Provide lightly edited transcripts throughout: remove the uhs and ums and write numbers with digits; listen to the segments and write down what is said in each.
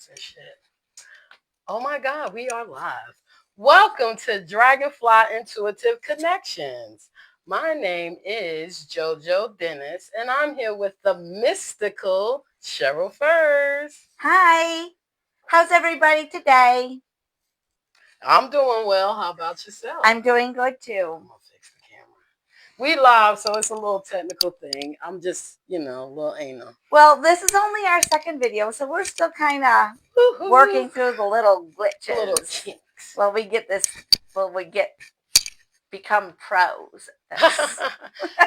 and shit. Oh my God, we are live. Welcome to Dragonfly Intuitive Connections. My name is JoJo Dennis, and I'm here with the mystical Cheryl Furze. Hi, how's everybody today? I'm doing well. How about yourself? I'm doing good too. I'm gonna fix the camera. We live, so it's a little technical thing. I'm just, a little anal. Well, this is only our second video, so we're still kind of Woo-hoo. working through the little Little glitches. kinks. Well, we get become pros at this.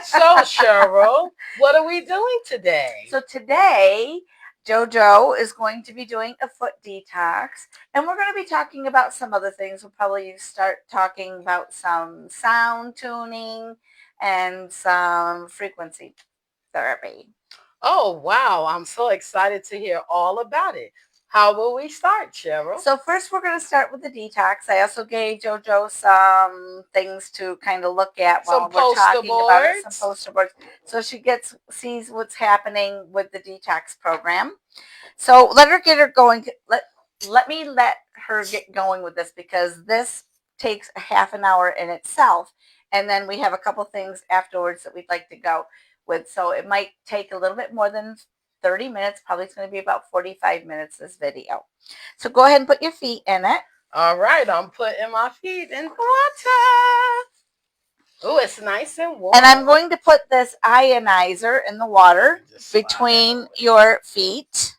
So, Cheryl, what are we doing today? So today, JoJo is going to be doing a foot detox, and we're going to be talking about some other things. We'll probably start talking about some sound tuning and some frequency therapy. Oh, wow. I'm so excited to hear all about it. How will we start, Cheryl? So first we're going to start with the detox. I also gave JoJo some things to kind of look at while Some we're poster talking about it, some boards. poster boards. So she sees what's happening with the detox program. So let her get her going. Let her get going with this, because this takes a half an hour in itself. And then we have a couple things afterwards that we'd like to go with. So it might take a little bit more than 30 minutes. Probably it's going to be about 45 minutes, this video. So go ahead and put your feet in it. All right, I'm putting my feet in the water. Oh, it's nice and warm. And I'm going to put this ionizer in the water between your feet.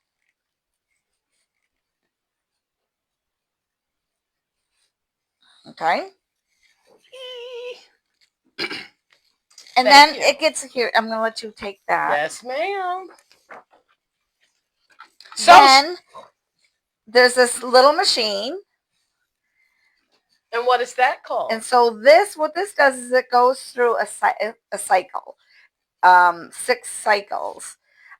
Okay. And then it gets here. I'm going to let you take that. Yes, ma'am. Then there's this little machine. And what is that called? And so what this does is it goes through a cycle, 6 cycles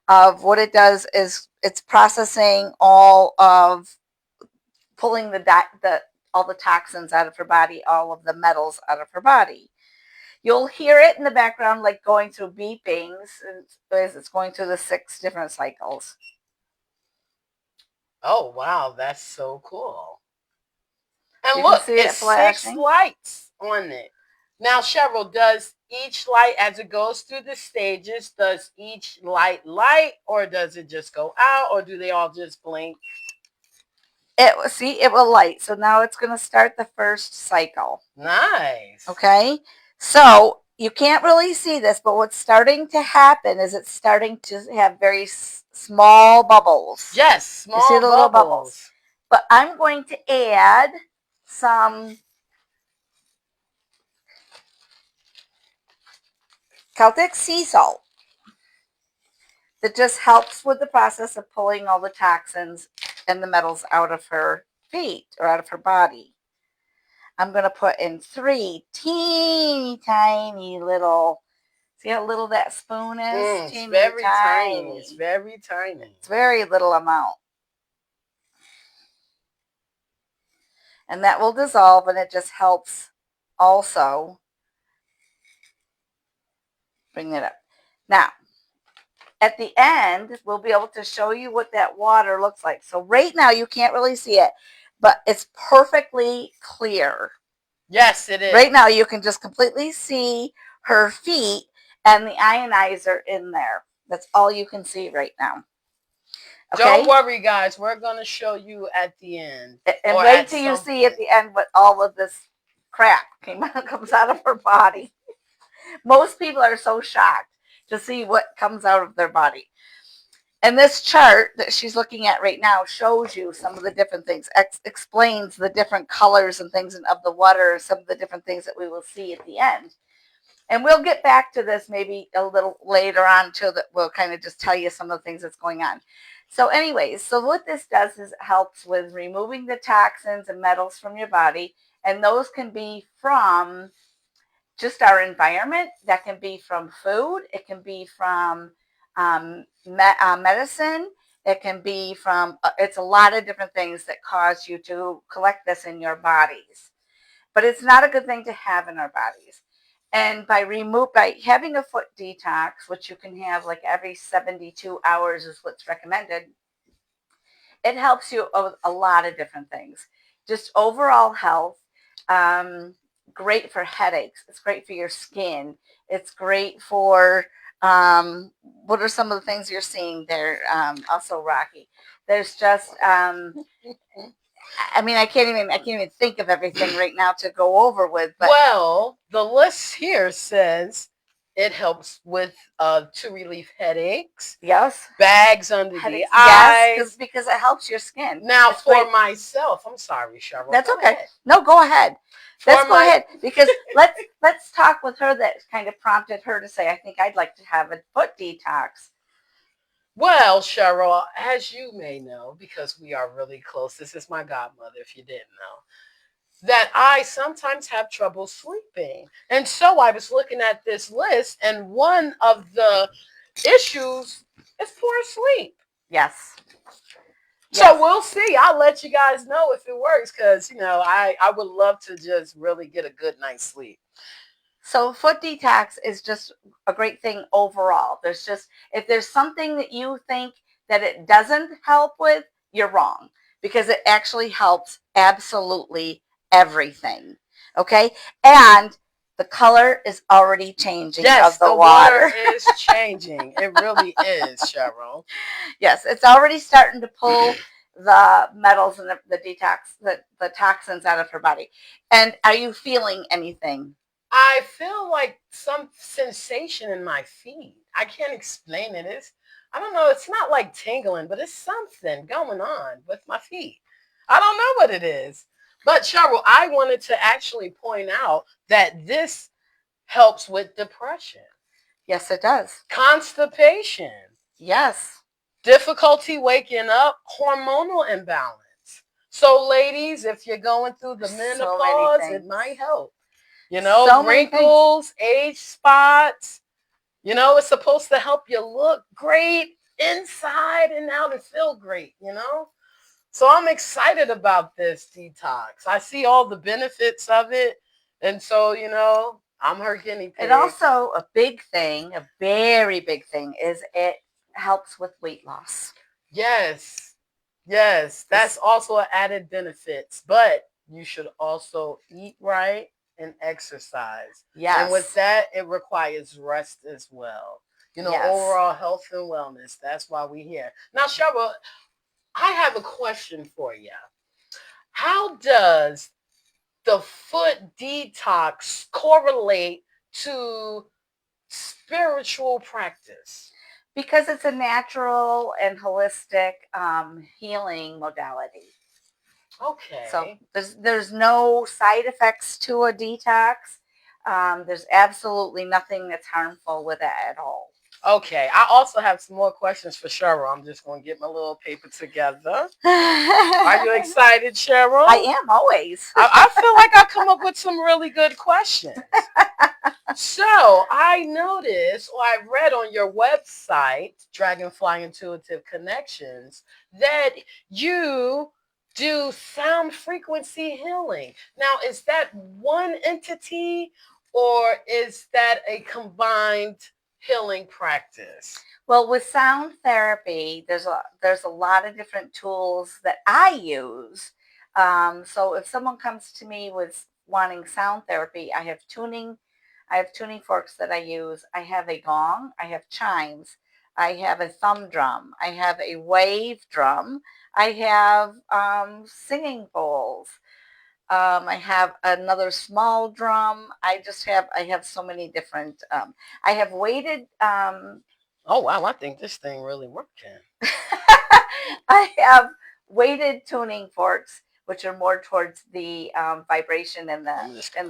of what it does is it's processing all of pulling all the toxins out of her body, all of the metals out of her body. You'll hear it in the background, like going through beepings as it's going through the 6 different cycles. Oh, wow. That's so cool. And you look, see it's 6 lights on it. Now, Cheryl, does each light, as it goes through the stages, does each light, or does it just go out, or do they all just blink? It will light. So now it's going to start the first cycle. Nice. Okay. So you can't really see this, but what's starting to happen is it's starting to have very small bubbles. Yes, small you see the bubbles. Little bubbles. But I'm going to add some Celtic sea salt that just helps with the process of pulling all the toxins and the metals out of her feet or out of her body. I'm going to put in 3 teeny tiny little, see how little that spoon is? It's very tiny. It's very tiny. It's very little amount. And that will dissolve, and it just helps also bring it up. Now, at the end, we'll be able to show you what that water looks like. So right now, you can't really see it, but it's perfectly clear. Yes, it is. Right now, you can just completely see her feet and the ionizer in there. That's all you can see right now. Okay? Don't worry, guys. We're going to show you at the end. And wait till you see at the end what all of this crap comes out of her body. Most people are so shocked to see what comes out of their body. And this chart that she's looking at right now shows you some of the different things, explains the different colors and things of the water, some of the different things that we will see at the end. And we'll get back to this maybe a little later on too, that we'll kind of just tell you some of the things that's going on. So anyways, so what this does is it helps with removing the toxins and metals from your body. And those can be from just our environment. That can be from food. It can be from medicine. It can be from, it's a lot of different things that cause you to collect this in your bodies. But it's not a good thing to have in our bodies. And by having a foot detox, which you can have like every 72 hours is what's recommended, It helps you with a lot of different things. Just overall health. Um, Great for headaches. It's great for your skin. It's great for what are some of the things you're seeing there? Also, Rocky. There's just I mean, I can't even think of everything right now to go over with. But Well, the list here says it helps with to relieve headaches, yes, bags under the headaches. Yes, eyes. because it helps your skin. Now, It's great. for myself, I'm sorry, Cheryl. That's Go okay. ahead. No, go ahead. For Let's go my ahead because let's talk with her. That kind of prompted her to say, "I think I'd like to have a foot detox." Well, Cheryl, as you may know, because we are really close, this is my godmother, if you didn't know, that I sometimes have trouble sleeping. And so I was looking at this list, and one of the issues is poor sleep. Yes. So Yes. we'll see. I'll let you guys know if it works because, I would love to just really get a good night's sleep. So foot detox is just a great thing overall. There's just if there's something that you think that it doesn't help with, you're wrong because it actually helps absolutely everything. Okay? And the color is already changing Yes, of the the water water. is changing. It really is, Cheryl. Yes, it's already starting to pull the metals and the detox the toxins out of her body. And are you feeling anything? I feel like some sensation in my feet. I can't explain it. I don't know. It's not like tingling, but it's something going on with my feet. I don't know what it is. But Cheryl, I wanted to actually point out that this helps with depression, Yes, it does. constipation, Yes. difficulty waking up, hormonal imbalance. So, ladies, if you're going through the So many menopause, it things. might help. So many things. Wrinkles, age spots. It's supposed to help you look great inside and out and feel great. So I'm excited about this detox. I see all the benefits of it. And so, I'm her guinea pig. And also a big thing, a very big thing, is it helps with weight loss. Yes. Yes. That's also an added benefits. But you should also eat right and exercise. Yes. And with that, it requires rest as well. Yes. Overall health and wellness. That's why we're here. Now, Cheryl, I have a question for you. How does the foot detox correlate to spiritual practice? Because it's a natural and holistic healing modality. Okay. So there's no side effects to a detox. There's absolutely nothing that's harmful with it at all. Okay. I also have some more questions for Cheryl. I'm just going to get my little paper together. Are you excited, Cheryl? I am always. I feel like I come up with some really good questions. So I noticed, or I read on your website, Dragonfly Intuitive Connections, that you do sound frequency healing. Now, is that one entity or is that a combined healing practice? Well, with sound therapy, there's a lot of different tools that I use. So if someone comes to me with wanting sound therapy, I have tuning forks that I use. I have a gong. I have chimes. I have a thumb drum. I have a wave drum. I have singing bowls. I have another small drum. I have so many different. I have weighted. Oh, wow. I think this thing really working. I have weighted tuning forks, which are more towards the vibration and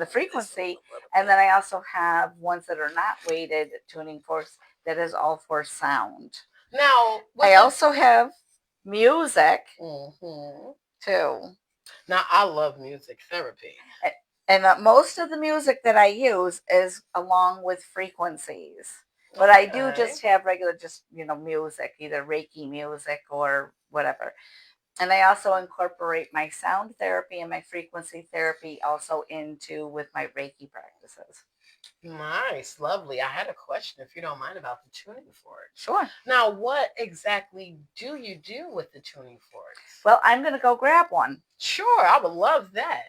the frequency. And then I also have ones that are not weighted tuning forks that is all for sound. Now, I also have music too. Now, I love music therapy. And most of the music that I use is along with frequencies. But I do just have regular, music, either Reiki music or whatever. And I also incorporate my sound therapy and my frequency therapy also into with my Reiki practices. Nice, lovely. I had a question, if you don't mind, about the tuning forks. Sure. Now, what exactly do you do with the tuning forks? Well, I'm going to go grab one. Sure, I would love that.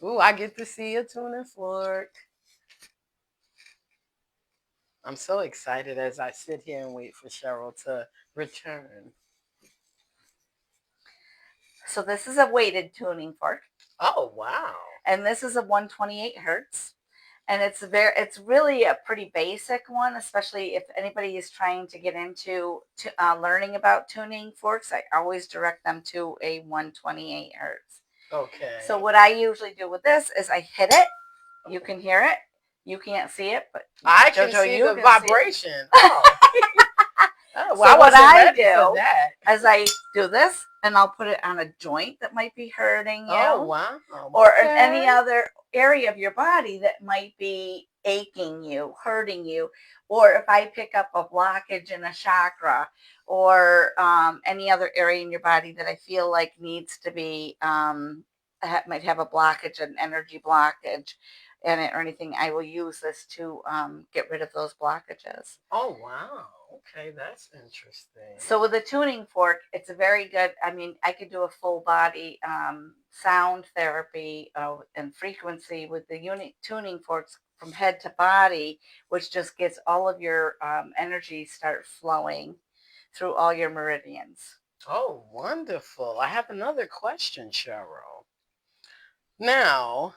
Ooh, I get to see a tuning fork. I'm so excited as I sit here and wait for Cheryl to return. So this is a weighted tuning fork. Oh, wow. And this is a 128 hertz. And it's really a pretty basic one, especially if anybody is trying to get into learning about tuning forks. I always direct them to a 128 hertz. Okay. So what I usually do with this is I hit it. You can hear it. You can't see it, but I can Jojo, see you the can vibration. see it. Oh. Oh, well, So I what wasn't I ready for do that. is I do this and I'll put it on a joint that might be hurting you. Oh, wow. Or in Okay. any other area of your body that might be aching you, hurting you. Or if I pick up a blockage in a chakra or any other area in your body that I feel like needs to be, might have a blockage, an energy blockage in it or anything, I will use this to get rid of those blockages. Oh, wow. Okay, that's interesting. So with the tuning fork, it's a very good. I mean, I could do a full body sound therapy and frequency with the unit tuning forks from head to body, which just gets all of your energy start flowing through all your meridians. Oh, wonderful. I have another question, Cheryl. Now,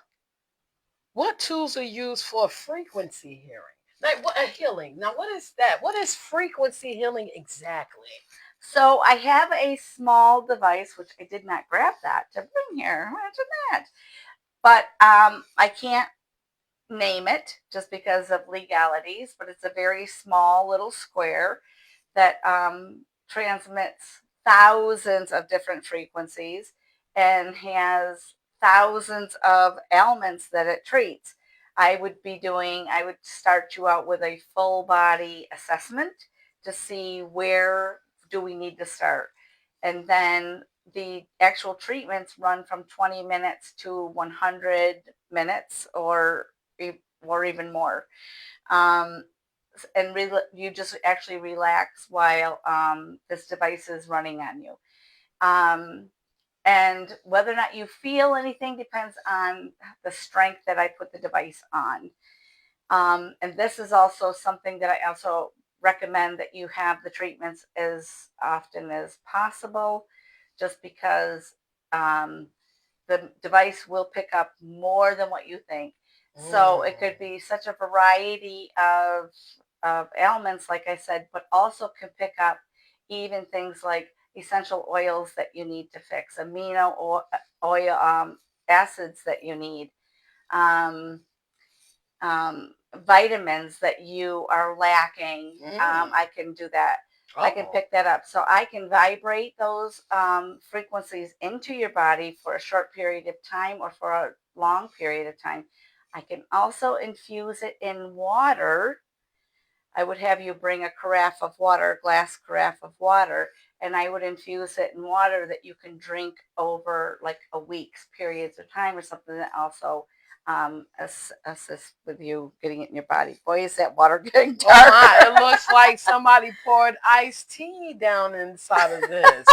what tools are used for frequency hearing? Like what a healing. Now, what is that? What is frequency healing exactly? So I have a small device, which I did not grab that to bring here. Imagine that. But I can't name it just because of legalities, but it's a very small little square that transmits thousands of different frequencies and has thousands of ailments that it treats. I would start you out with a full body assessment to see where do we need to start. And then the actual treatments run from 20 minutes to 100 minutes or even more. Um, and you just actually relax while this device is running on you. Um, and whether or not you feel anything depends on the strength that I put the device on. And this is also something that I also recommend that you have the treatments as often as possible, just because um, the device will pick up more than what you think. So it could be such a variety of ailments, like I said, but also can pick up even things like essential oils that you need to fix, amino oil acids that you need, um, vitamins that you are lacking. I can do that. I can pick that up. So I can vibrate those frequencies into your body for a short period of time or for a long period of time. I can also infuse it in water. I would have you bring a carafe of water, a glass carafe of water, and I would infuse it in water that you can drink over like a week's periods of time or something that also assist with you getting it in your body. Boy, is that water getting dark. Oh my, it looks like somebody poured iced tea down inside of this.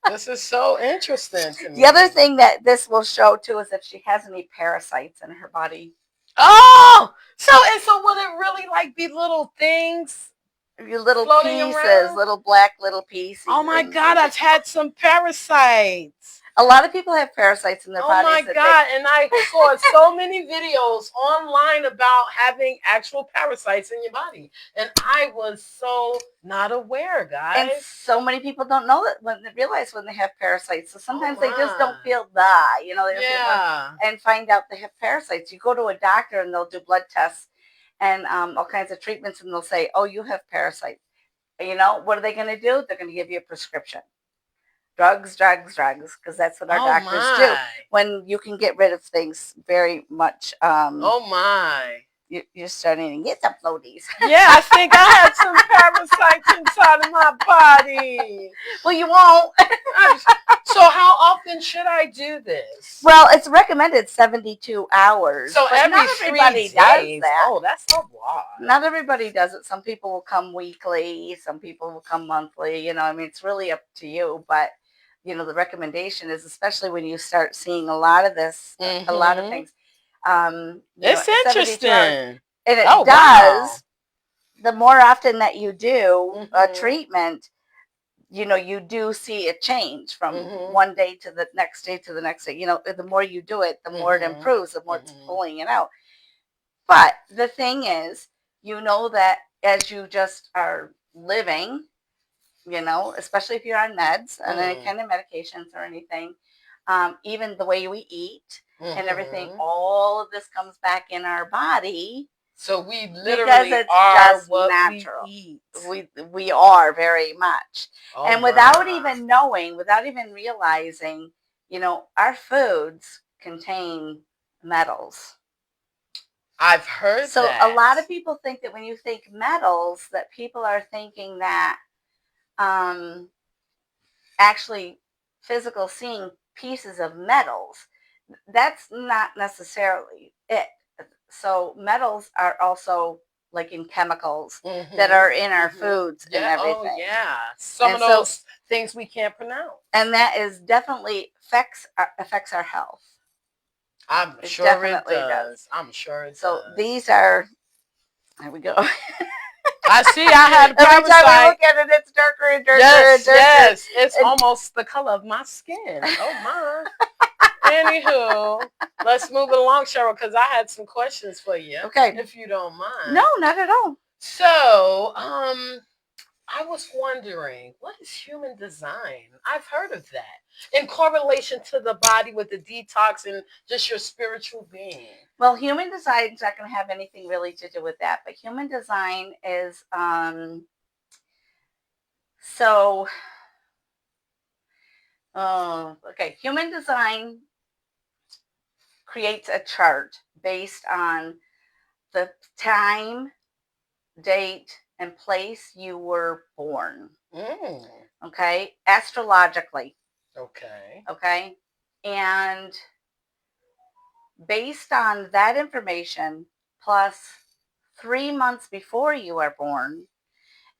This is so interesting to me. The other thing that this will show too is if she has any parasites in her body. Oh, so would it really like be little things? Your little pieces, around? little black little pieces. Oh my God, I've had some parasites. A lot of people have parasites in their bodies. Oh my God, and I saw so many videos online about having actual parasites in your body. And I was so not aware, guys. And so many people don't know that when they realize when they have parasites. So sometimes they just don't feel they don't feel and find out they have parasites. You go to a doctor and they'll do blood tests and all kinds of treatments and they'll say, oh, you have parasites. And what are they going to do? They're going to give you a prescription. Drugs, because that's what our doctors do. When you can get rid of things very much. Oh my. you're starting to get some floaties. Yeah, I think I had some parasites inside of my body. Well, you won't. So how often should I do this? Well, it's recommended 72 hours. So but every not 3 everybody days. does that. Oh, that's a lot. Not everybody does it. Some people will come weekly. Some people will come monthly. I mean, it's really up to you. But, the recommendation is, especially when you start seeing a lot of this, a lot of things. It's 72 hours. interesting. And it Oh, does. wow. The more often that you do a Mhm. treatment, you do see a change from one day to the next day to the next day. The more you do it, the more it improves, the more it's pulling it out. But the thing is, that as you just are living, especially if you're on meds and any kind of medications or anything, even the way we eat and everything, all of this comes back in our body. So we because literally it's are just what natural. we eat. We are very much. Oh, and without my. even knowing, without even realizing, our foods contain metals. I've heard So that. a lot of people think that when you think metals, that people are thinking that actually physical seeing pieces of metals. That's not necessarily it. So metals are also like in chemicals that are in our foods and everything. Oh, yeah. Some And of those things we can't pronounce. And that is definitely affects our health. I'm It sure definitely it does. does. I'm sure it So does. these are, there we go. I see I had a Every time I parasite. look at it, it's darker and darker Yes, and darker. yes. It's almost the color of my skin. Oh, my. Anywho, let's move it along, Cheryl, because I had some questions for you. Okay. If you don't mind. No, not at all. So, I was wondering, what is human design? I've heard of that in correlation to the body with the detox and just your spiritual being. Well, human design is not going to have anything really to do with that, but human design is okay. Human design creates a chart based on the time, date, and place you were born. Okay, astrologically. Okay, and based on that information, plus 3 months before you are born,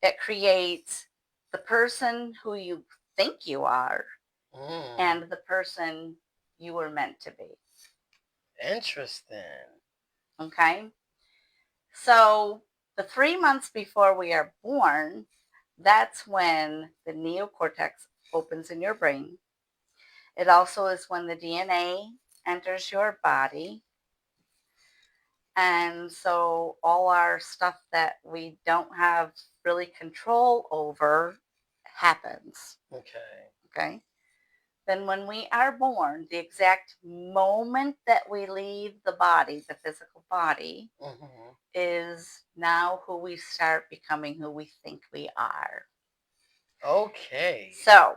it creates the person who you think you are and the person you were meant to be. Interesting. Okay, so the 3 months before we are born, that's when the neocortex opens in your brain. It also is when the DNA enters your body. And so all our stuff that we don't have really control over happens. Okay. Then when we are born, the exact moment that we leave the body, the physical body, is now who we start becoming who we think we are. Okay. So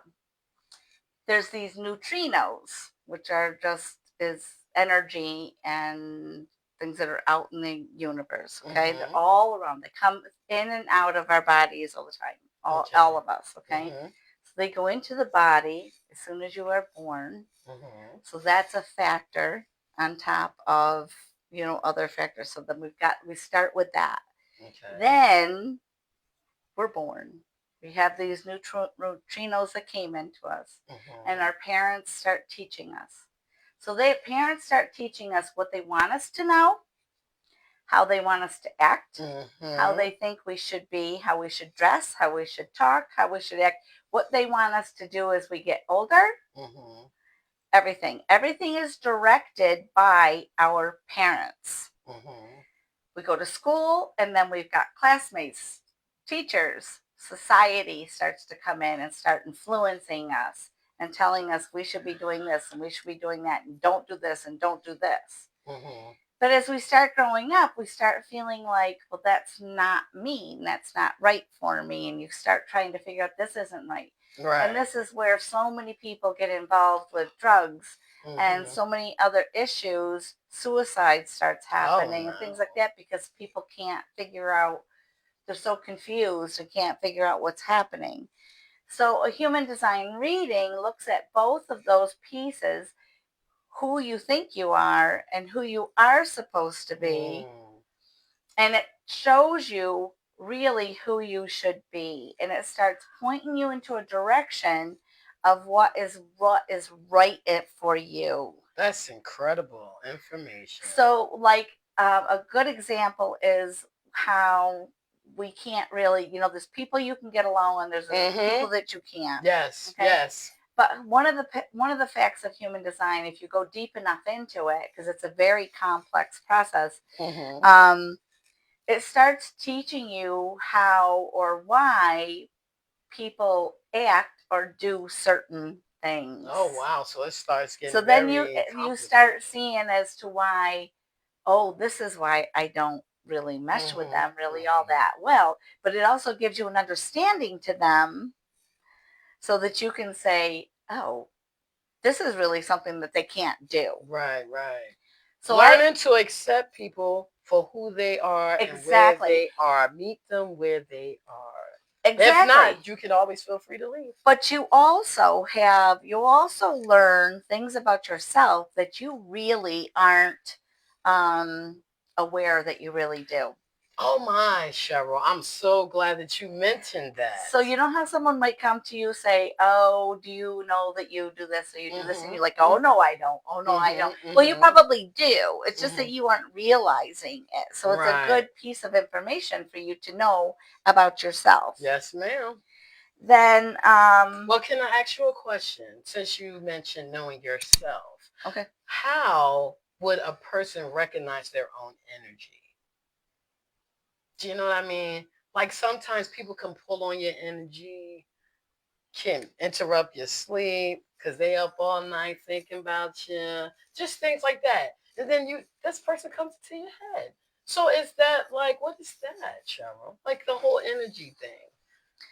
there's these neutrinos, which are just is energy and things that are out in the universe. Okay, they're all around. They come in and out of our bodies all the time. All of us. Okay, so they go into the body as soon as you are born. So that's a factor on top of other factors. So then we start with that. Then we're born. We have these neutrinos that came into us, and our parents start teaching us. So parents start teaching us what they want us to know, how they want us to act, how they think we should be, how we should dress, how we should talk, how we should act, what they want us to do as we get older. Everything. Everything is directed by our parents. We go to school, and then we've got classmates, teachers, society starts to come in and start influencing us and telling us we should be doing this and we should be doing that and don't do this and don't do this. But as we start growing up, we start feeling like, well, that's not me. That's not right for me. And you start trying to figure out this isn't right. And this is where so many people get involved with drugs and so many other issues suicide starts happening and no. things like that because people can't figure out, they're so confused and can't figure out what's happening. So a human design reading looks at both of those pieces, who you think you are and who you are supposed to be. And it shows you really who you should be. And it starts pointing you into a direction of what is right for you. That's incredible information. So, like a good example is how we can't really, there's people you can get along with, and there's people that you can't. Yes, Okay? yes. But one of the facts of human design, if you go deep enough into it, because it's a very complex process, it starts teaching you how or why people act or do certain things. Oh wow! So it starts getting so then you start seeing as to why, oh, this is why I don't really mesh with them really all that well. But it also gives you an understanding to them so that you can say, oh, this is really something that they can't do. Right, right. So learning to accept people for who they are and where Exactly. they are. Meet them where they are. Exactly. If not, you can always feel free to leave. But you also learn things about yourself that you really aren't aware that you really do. Oh my, Cheryl, I'm so glad that you mentioned that. So you know how someone might come to you say, oh, do you know that you do this or you do this? And you're like, oh, no, I don't. Oh, no, I don't. Well, you probably do. It's just that you aren't realizing it. So it's a good piece of information for you to know about yourself. Yes, ma'am. Then, well, can I ask you a question? Since you mentioned knowing yourself, okay, how would a person recognize their own energy? Do you know what I mean? Like sometimes people can pull on your energy, can interrupt your sleep because they up all night thinking about you, just things like that. And then this person comes to your head. So is that like, what is that, Cheryl? Like the whole energy thing.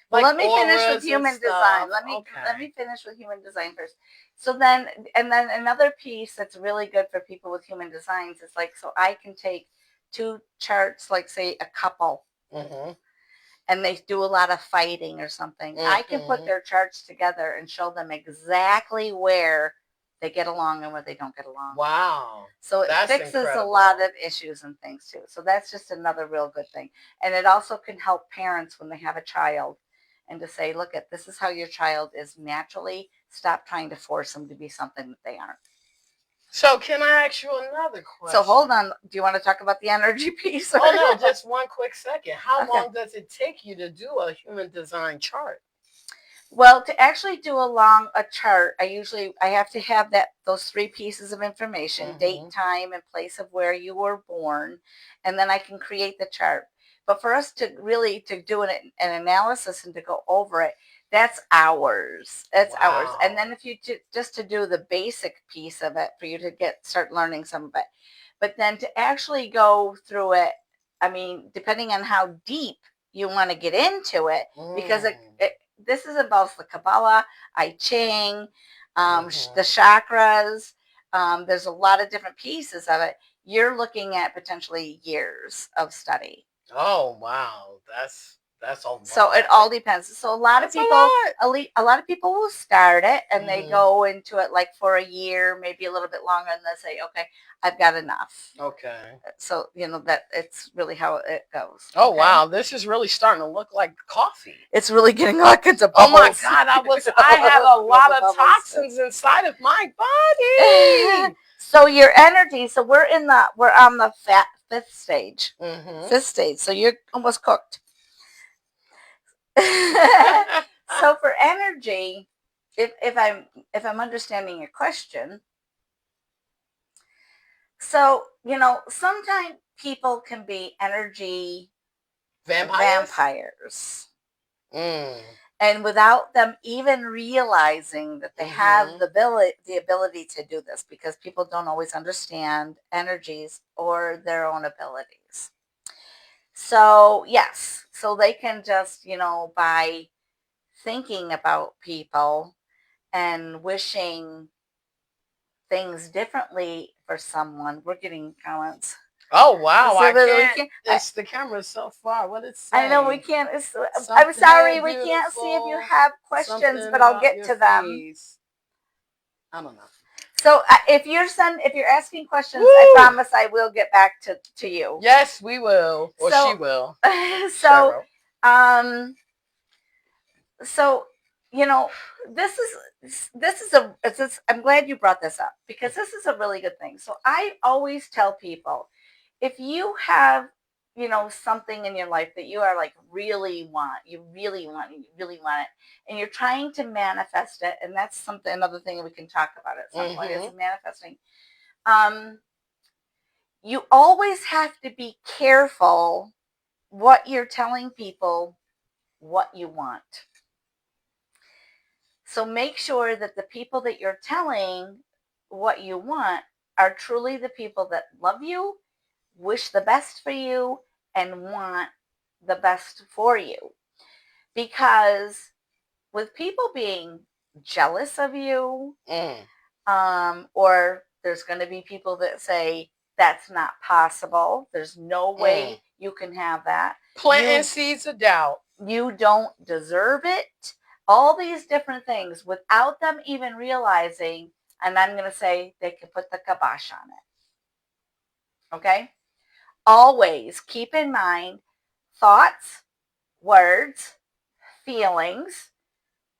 Well, Like let me finish with auras and human stuff. design. Let me finish with human design first. So then another piece that's really good for people with human designs is like, so I can take two charts, like say a couple, and they do a lot of fighting or something. I can put their charts together and show them exactly where they get along and where they don't get along. Wow. So it fixes a lot of issues and things too. So that's just another real good thing. And it also can help parents when they have a child and to say, look, this is how your child is naturally. Stop trying to force them to be something that they aren't. So can I ask you another question? So hold on. Do you want to talk about the energy piece? Oh, no, just one quick second. How long does it take you to do a human design chart? Well, to actually do a chart, I have to have those three pieces of information, date, time, and place of where you were born, and then I can create the chart. But for us to really do an analysis and to go over it, that's hours. That's hours. And then if you just to do the basic piece of it for you to start learning some of it. But then to actually go through it, I mean, depending on how deep you want to get into it, because this involves the Kabbalah, I Ching, the chakras. There's a lot of different pieces of it. You're looking at potentially years of study. Oh wow, that's a lot. So it all depends. So a lot of people will start it and they go into it like for a year, maybe a little bit longer, and they say, okay, I've got enough. Okay. So that it's really how it goes. Oh wow, this is really starting to look like coffee. It's really getting all kinds of bubbles. Oh my God, I have a lot of toxins inside of my body. So your energy. So we're on the fifth stage. Fifth stage. So you're almost cooked. So for energy, if I'm understanding your question, so sometimes people can be energy vampires. And without them even realizing that they have the ability to do this, because people don't always understand energies or their own abilities. So yes, so they can just, by thinking about people and wishing things differently for someone. We're getting comments. Oh wow, So I that we can't. can't. It's the camera's so far. What it I know we say? can't. I'm Something, sorry, hey, we can't see if you beautiful. have questions, Something but I'll about get your to them. face. I don't know. So if you're asking questions, I Woo! promise I will get back to you. Yes, we will, or she So will. so Cheryl. um so you know I'm glad you brought this up because this is a really good thing. So I always tell people, if you have something in your life that you are like you really want it, and you're trying to manifest it, and that's something, another thing we can talk about at some point is Mm-hmm. manifesting. You always have to be careful what you're telling people what you want. So make sure that the people that you're telling what you want are truly the people that love you, wish the best for you, and want the best for you. Because with people being jealous of you, Mm. or there's going to be people that say that's not possible. There's no Mm. way you can have that. Planting seeds of doubt. You don't deserve it. All these different things without them even realizing, and I'm going to say they can put the kibosh on it. Okay? Always keep in mind thoughts, words, feelings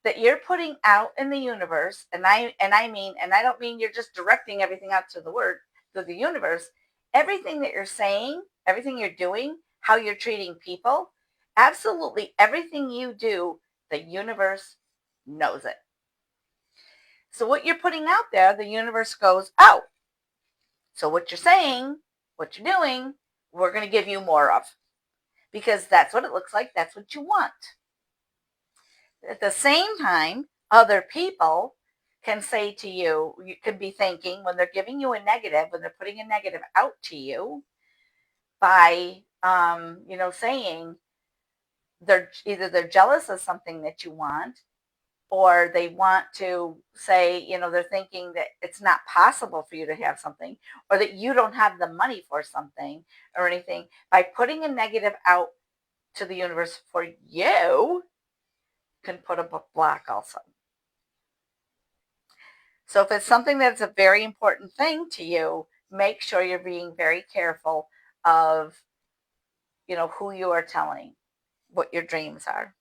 that you're putting out in the universe, and I don't mean you're just directing everything out to the universe. Everything that you're saying, everything you're doing, how you're treating people, absolutely everything you do, the universe knows it. So what you're putting out there, the universe goes, oh, so what you're saying, what you're doing, we're going to give you more of, because that's what it looks like. That's what you want. At the same time, other people can say to you, you could be thinking when they're giving you a negative, when they're putting a negative out to you by, saying they're jealous of something that you want, or they want to say, they're thinking that it's not possible for you to have something, or that you don't have the money for something or anything. By putting a negative out to the universe for you, can put a block also. So if it's something that's a very important thing to you, make sure you're being very careful of, who you are telling what your dreams are.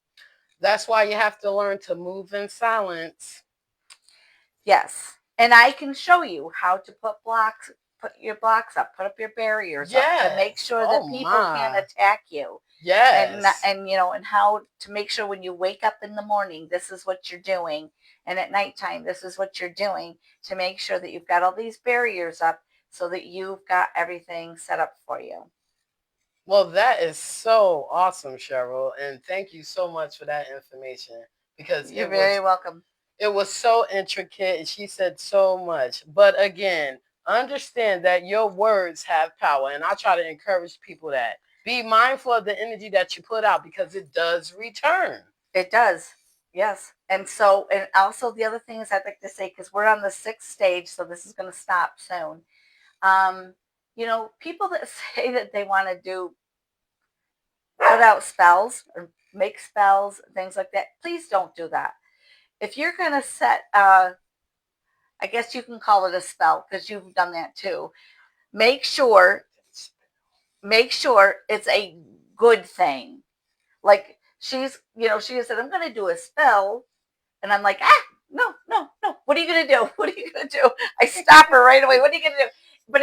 That's why you have to learn to move in silence. Yes. And I can show you how to put your blocks up, put up your barriers up to make Yes. sure Oh that people can't my. attack you. Yes. And how to make sure when you wake up in the morning, this is what you're doing. And at nighttime, this is what you're doing, to make sure that you've got all these barriers up so that you've got everything set up for you. Well, that is so awesome, Cheryl, and thank you so much for that information because You're very welcome. it was so intricate and she said so much. But again, understand that your words have power, and I try to encourage people that be mindful of the energy that you put out because it does return. It does. Yes. And also the other thing is I'd like to say, because we're on the 6th stage, so this is going to stop soon. Um, people that say that they want to put out spells or make spells, things like that, please don't do that. If you're going to set, I guess you can call it a spell because you've done that too. Make sure, make sure it's a good thing. Like she said, I'm going to do a spell. And I'm like, no, no, no. What are you going to do? What are you going to do? I stop her right away. What are you going to do? But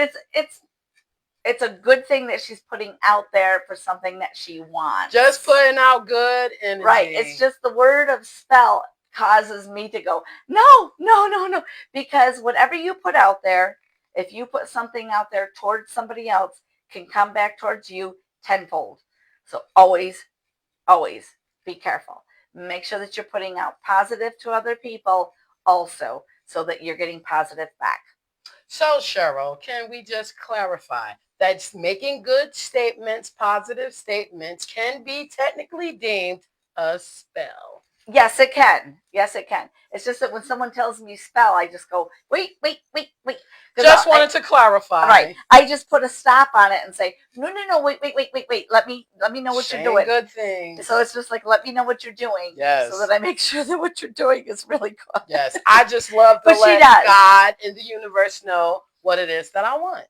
it's a good thing that she's putting out there for something that she wants. Just putting out good energy. Right. It's just the word of spell causes me to go, no, no, no, no. Because whatever you put out there, if you put something out there towards somebody else, can come back towards you tenfold. So always, always be careful. Make sure that you're putting out positive to other people also, so that you're getting positive back. So, Cheryl, can we just clarify that making good statements, positive statements, can be technically deemed a spell? Yes, it can. Yes, it can. It's just that when someone tells me spell, I just go, wait, wait, wait, wait. Just wanted to clarify. Right. I just put a stop on it and say, no, no, no, wait, wait, wait, wait, wait. Let me know what you're doing. Good thing. So it's just like, let me know what you're doing. Yes. So that I make sure that what you're doing is really good. Yes. I just love to let God and the universe know what it is that I want.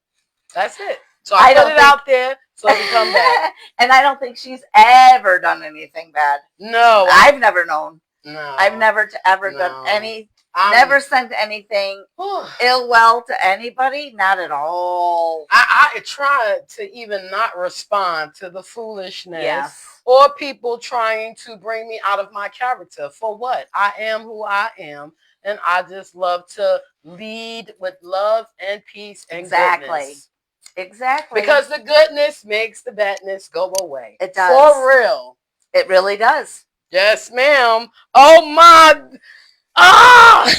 That's it. So I put it out there so it can come back. And I don't think she's ever done anything bad. No. I've never known. No. I've never ever done any, never sent anything ill will to anybody. Not at all. I tried to even not respond to the foolishness. Yes. Or people trying to bring me out of my character. For what? I am who I am. And I just love to lead with love and peace and goodness. Exactly. Because the goodness makes the badness go away. It does. For real. It really does. Yes, ma'am. Oh my. Ah!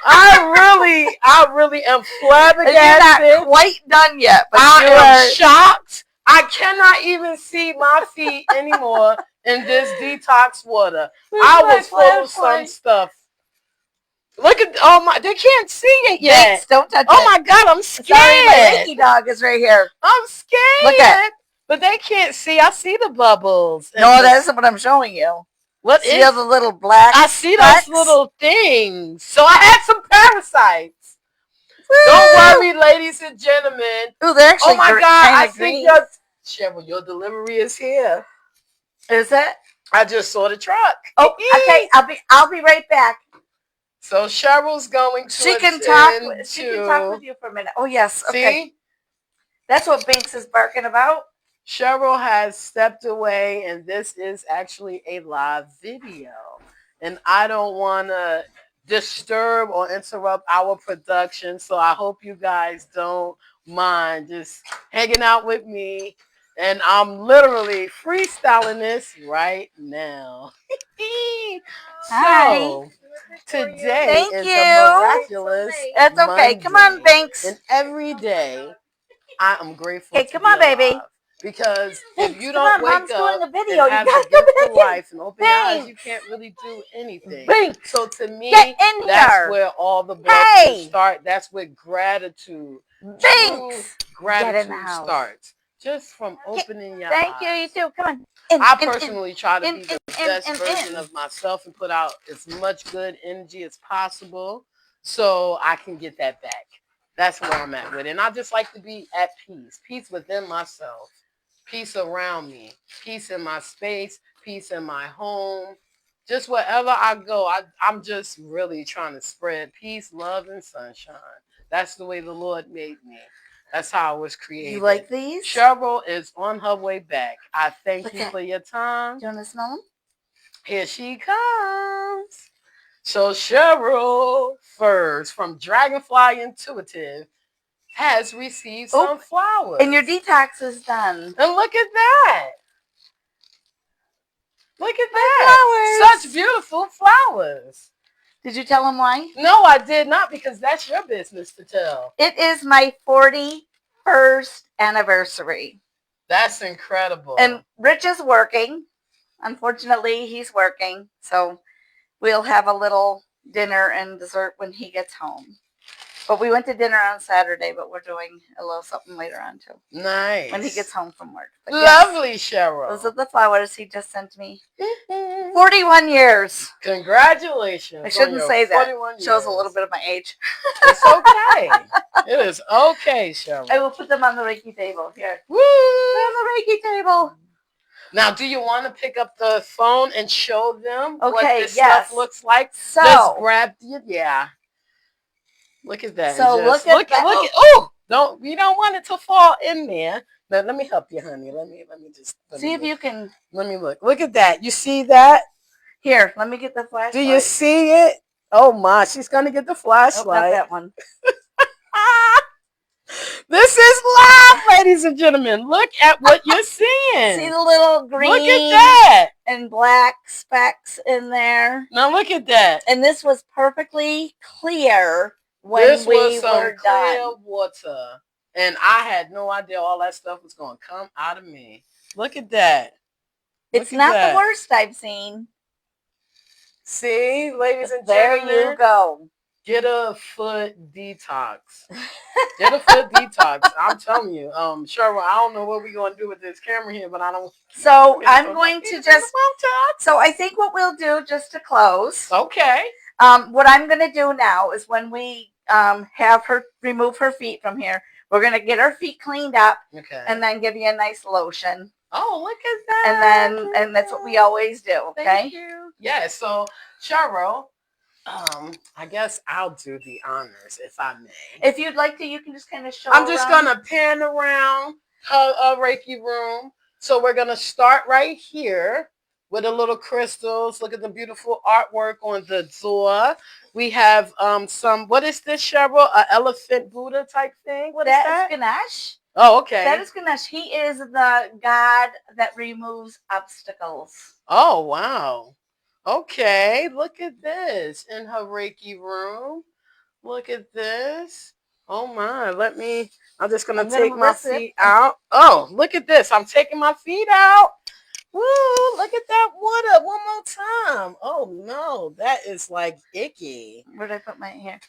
I really am flabbergasted. You're not quite done yet. But I am shocked. I cannot even see my feet anymore in this detox water. I was full of some stuff. Look at, oh my, they can't see it yet. Thanks, don't touch it. Oh my God, I'm scared. Sorry, my Mickey dog is right here. I'm scared. Look at it. But they can't see. I see the bubbles. No, that isn't what I'm showing you. What see all the little black I see those little things. So I had some parasites. Woo! Don't worry, ladies and gentlemen. Ooh, they're actually oh my God, I think Cheryl, your delivery is here. Is it? I just saw the truck. Oh, okay. I'll be right back. So Cheryl's going to She can talk with you for a minute. Oh yes. Okay. See? That's what Binks is barking about. Cheryl has stepped away, and this is actually a live video. And I don't want to disturb or interrupt our production, so I hope you guys don't mind just hanging out with me. And I'm literally freestyling this right now. So, today is a miraculous That's okay. Monday, come on, Binks. And every day, I am grateful to come on, baby. Because if you don't wake up doing a video, and have the gift of life and open your eyes, you can't really do anything. Binks. So to me, that's where all the blessings start. That's where gratitude, true gratitude starts. Just from opening your eyes. Thank you, you too. Come on. I personally try to be the best version of myself and put out as much good energy as possible so I can get that back. That's where I'm at with it. And I just like to be at peace. Peace within myself. Peace around me. Peace in my space. Peace in my home. Just wherever I go, I'm just really trying to spread peace, love, and sunshine. That's the way the Lord made me. That's how I was created. You like these? Cheryl is on her way back. I thank you for your time. Do you want to smell them? Here she comes. So Cheryl Furze from Dragonfly Intuitive has received some flowers. And your detox is done. And look at that. Look at that. Flowers. Such beautiful flowers. Did you tell them why? No, I did not, because that's your business to tell. It is my 41st anniversary. That's incredible. And Rich is working. Unfortunately, he's working. So we'll have a little dinner and dessert when he gets home. But we went to dinner on Saturday, but we're doing a little something later on too. Nice. When he gets home from work. But lovely, yes, Cheryl. Those are the flowers he just sent me. 41 years. Congratulations. I shouldn't say that. Shows a little bit of my age. It's okay. It is okay, Cheryl. I will put them on the Reiki table. Here. Woo! They're on the Reiki table. Now, do you want to pick up the phone and show them what this yes. stuff looks like? So, just grab it. Yeah. Look at that. So just, look at oh, you don't want it to fall in there. Now, let me help you, honey. Let me see if you can. Let me look. Look at that. You see that? Here, let me get the flashlight. Do you see it? Oh my, she's gonna get the flashlight. Not that one. This is live, ladies and gentlemen. Look at what you're seeing. See the little green look at that. And black specks in there. Now look at that. And this was perfectly clear when this we was some were clear done. water. And I had no idea all that stuff was going to come out of me. Look at that. It's not the worst I've seen. See, ladies and There gentlemen, you go. get a foot detox. Get a foot detox. I'm telling you, Cheryl, I don't know what we're gonna do with this camera here, but I don't. So I'm going to just. So I think what we'll do, just to close. Okay. What I'm going to do now is when we have her remove her feet from here, we're going to get her feet cleaned up. Okay. And then give you a nice lotion. Oh, look at that. And that's what we always do. Okay. Thank you. Yeah. So Cheryl. I guess I'll do the honors if I may. If you'd like to, you can just kind of show. I'm just gonna pan around her Reiki room. So we're gonna start right here with the little crystals. Look at the beautiful artwork on the door. We have some. What is this, Cheryl? An elephant Buddha type thing? What is that? That's Ganesh. Oh, okay. That is Ganesh. He is the god that removes obstacles. Oh, wow. Okay, look at this in her Reiki room. Look at this. Oh my, I'm just going to take my feet out. Oh, look at this. I'm taking my feet out. Woo, look at that water one more time. Oh no, that is like icky. Where did I put my hair?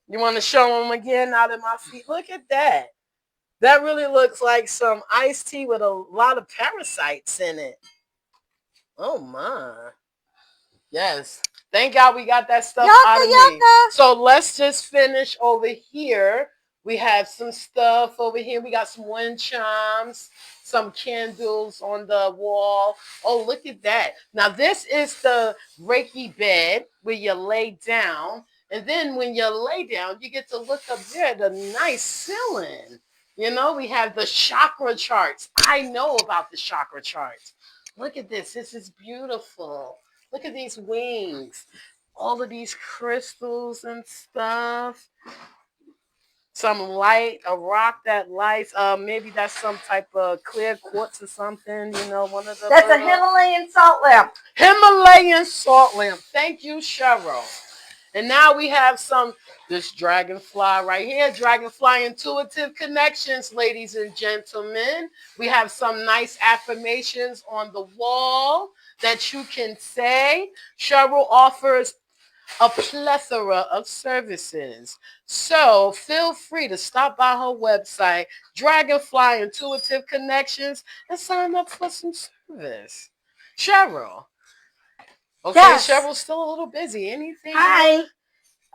You want to show them again now that my feet, look at that. That really looks like some iced tea with a lot of parasites in it. Oh my. Yes. Thank God we got that stuff out of me. So let's just finish over here. We have some stuff over here. We got some wind chimes, some candles on the wall. Oh, look at that. Now this is the Reiki bed where you lay down. And then when you lay down, you get to look up there at the nice ceiling. You know, we have the chakra charts. I know about the chakra charts. Look at this. This is beautiful. Look at these wings. All of these crystals and stuff. Some light, a rock that lights. Maybe that's some type of clear quartz or something. You know, one of the. That's a Himalayan salt lamp. Himalayan salt lamp. Thank you, Cheryl. And now we have this dragonfly right here. Dragonfly Intuitive Connections, ladies and gentlemen. We have some nice affirmations on the wall that you can say. Cheryl offers a plethora of services. So feel free to stop by her website, Dragonfly Intuitive Connections, and sign up for some service. Cheryl. Okay, yes. Cheryl's still a little busy. Anything? Hi.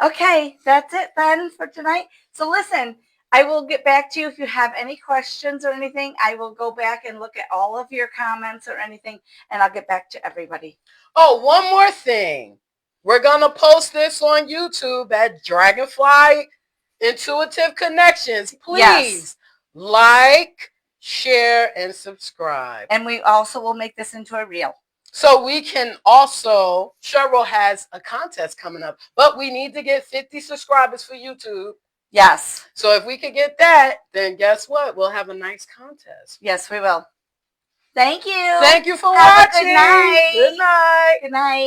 Okay, that's it then for tonight. So listen, I will get back to you if you have any questions or anything. I will go back and look at all of your comments or anything, and I'll get back to everybody. Oh, one more thing. We're going to post this on YouTube at Dragonfly Intuitive Connections. Please like, share, and subscribe. And we also will make this into a reel. So we can also, Cheryl has a contest coming up, but we need to get 50 subscribers for YouTube. Yes. So if we could get that, then guess what? We'll have a nice contest. Yes, we will. Thank you. Thank you for watching. Good night. Good night. Good night.